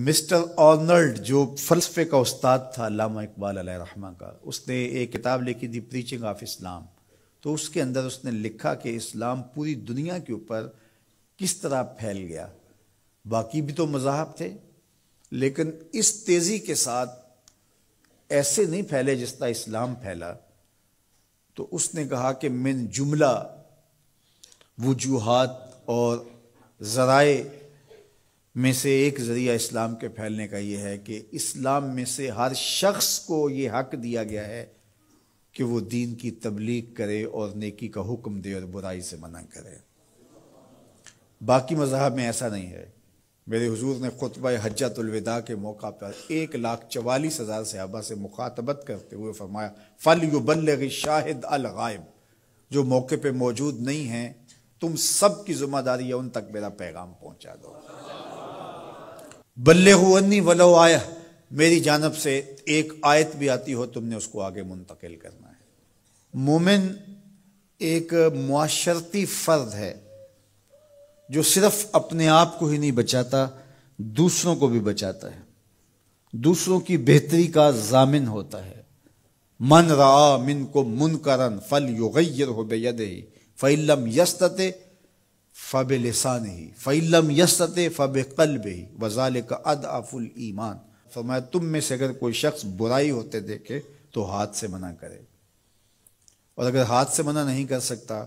Mister Arnold جو فلسفے کا استاد تھا علامہ اقبال علیہ رحمہ کا، اس نے ایک کتاب لکھی تھی پریچنگ آف اسلام. تو اس کے اندر اس نے لکھا کہ اسلام پوری دنیا کے اوپر کس طرح پھیل گیا. باقی بھی تو مذاہب تھے لیکن اس تیزی کے ساتھ ایسے نہیں پھیلے جس طرح اسلام پھیلا. تو اس نے کہا کہ من جملہ وجوہات اور ذرائع میں سے ایک ذریعہ اسلام کے پھیلنے کا یہ ہے کہ اسلام میں سے ہر شخص کو یہ حق دیا گیا ہے کہ وہ دین کی تبلیغ کرے اور نیکی کا حکم دے اور برائی سے منع کرے. باقی مذاہب میں ایسا نہیں ہے. میرے حضور نے خطبہ حجۃ الوداع کے موقع پر 1,44,000 صحابہ سے مخاطبت کرتے ہوئے فرمایا فَلْيُبَلِّغِ الشَّاهِدُ الْغَائِبَ، جو موقع پہ موجود نہیں ہیں تم سب کی ذمہ داری ہے ان تک میرا پیغام پہنچا دو. بلغوا عنی ولو آیہ، میری جانب سے ایک آیت بھی آتی ہو تم نے اس کو آگے منتقل کرنا ہے. مومن ایک معاشرتی فرد ہے جو صرف اپنے آپ کو ہی نہیں بچاتا، دوسروں کو بھی بچاتا ہے، دوسروں کی بہتری کا ضامن ہوتا ہے. من رعا منکم منکرا فلیغیرہ بیدہ فإن لم یستطع فبلسانہ فإن لم یستطع فبقلبہ وذلک اضعف الایمان. فرمایا تم میں سے اگر کوئی شخص برائی ہوتے دیکھے تو ہاتھ سے منع کرے، اور اگر ہاتھ سے منع نہیں کر سکتا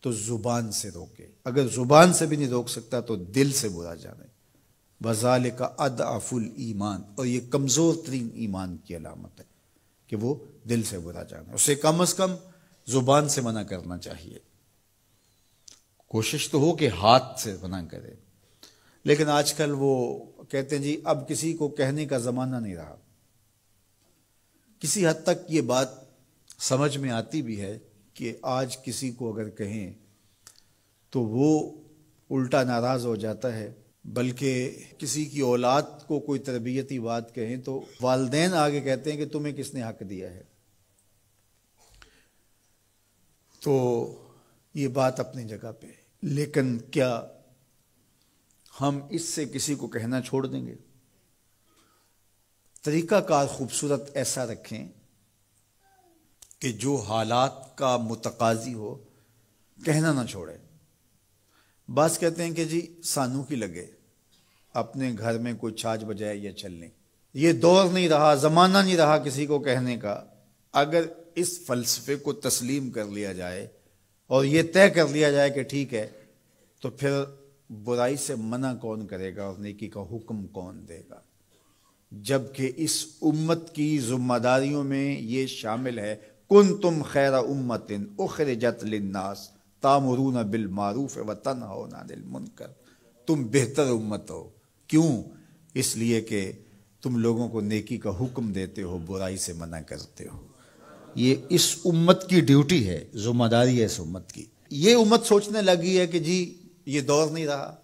تو زبان سے روکے، اگر زبان سے بھی نہیں روک سکتا تو دل سے برا جانے. وذالک اضعف الایمان، اور یہ کمزور ترین ایمان کی علامت ہے کہ وہ دل سے برا جانے. اسے کم از کم زبان سے منع کرنا چاہیے، کوشش تو ہو کہ ہاتھ سے منع کرے. لیکن آج کل وہ کہتے ہیں جی اب کسی کو کہنے کا زمانہ نہیں رہا. کسی حد تک یہ بات سمجھ میں آتی بھی ہے کہ آج کسی کو اگر کہیں تو وہ الٹا ناراض ہو جاتا ہے، بلکہ کسی کی اولاد کو کوئی تربیتی بات کہیں تو والدین آگے کہتے ہیں کہ تمہیں کس نے حق دیا ہے. تو یہ بات اپنی جگہ پہ، لیکن کیا ہم اس سے کسی کو کہنا چھوڑ دیں گے؟ طریقہ کار خوبصورت ایسا رکھیں کہ جو حالات کا متقاضی ہو کہنا نہ چھوڑے. بعض کہتے ہیں کہ جی سانو کی لگے اپنے گھر میں کوئی چھاج بجائے یا چلنے. یہ دور نہیں رہا، زمانہ نہیں رہا کسی کو کہنے کا. اگر اس فلسفے کو تسلیم کر لیا جائے اور یہ طے کر لیا جائے کہ ٹھیک ہے، تو پھر برائی سے منع کون کرے گا اور نیکی کا حکم کون دے گا؟ جبکہ اس امت کی ذمہ داریوں میں یہ شامل ہے کنتم خیر امت اخرجت للناس تامرون بالمعروف وتنہون عن المنکر. تم بہتر امت ہو. کیوں؟ اس لیے کہ تم لوگوں کو نیکی کا حکم دیتے ہو، برائی سے منع کرتے ہو. یہ اس امت کی ڈیوٹی ہے، ذمہ داری ہے اس امت کی. یہ امت سوچنے لگی ہے کہ جی یہ دور نہیں رہا.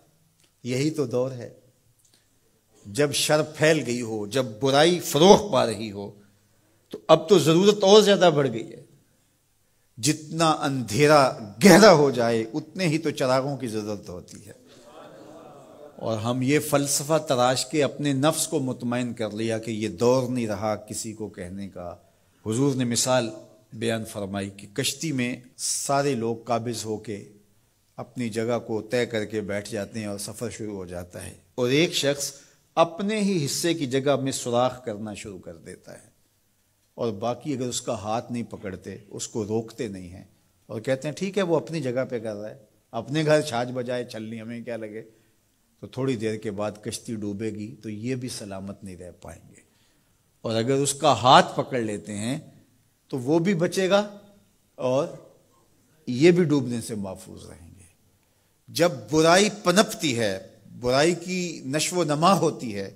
یہی تو دور ہے. جب شر پھیل گئی ہو، جب برائی فروغ پا رہی ہو، تو اب تو ضرورت اور زیادہ بڑھ گئی ہے. جتنا اندھیرا گہرا ہو جائے اتنے ہی تو چراغوں کی ضرورت ہوتی ہے. اور ہم یہ فلسفہ تراش کے اپنے نفس کو مطمئن کر لیا کہ یہ دور نہیں رہا کسی کو کہنے کا. حضور نے مثال بیان فرمائی کہ کشتی میں سارے لوگ قابض ہو کے اپنی جگہ کو طے کر کے بیٹھ جاتے ہیں اور سفر شروع ہو جاتا ہے، اور ایک شخص اپنے ہی حصے کی جگہ میں سوراخ کرنا شروع کر دیتا ہے، اور باقی اگر اس کا ہاتھ نہیں پکڑتے، اس کو روکتے نہیں ہیں اور کہتے ہیں ٹھیک ہے وہ اپنی جگہ پہ کر رہا ہے، اپنے گھر چھاج بجائے چلنی ہمیں کیا لگے. تو تھوڑی دیر کے بعد کشتی ڈوبے گی تو یہ بھی سلامت نہیں رہ پائیں گے. اور اگر اس کا ہاتھ پکڑ لیتے ہیں تو وہ بھی بچے گا اور یہ بھی ڈوبنے سے محفوظ رہیں گے. جب برائی پنپتی ہے، برائی کی نشو و نما ہوتی ہے،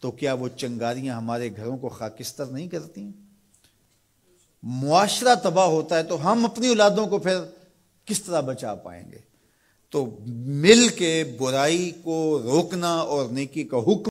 تو کیا وہ چنگاریاں ہمارے گھروں کو خاکستر نہیں کرتی ہیں؟ معاشرہ تباہ ہوتا ہے تو ہم اپنی اولادوں کو پھر کس طرح بچا پائیں گے؟ تو مل کے برائی کو روکنا اور نیکی کا حکم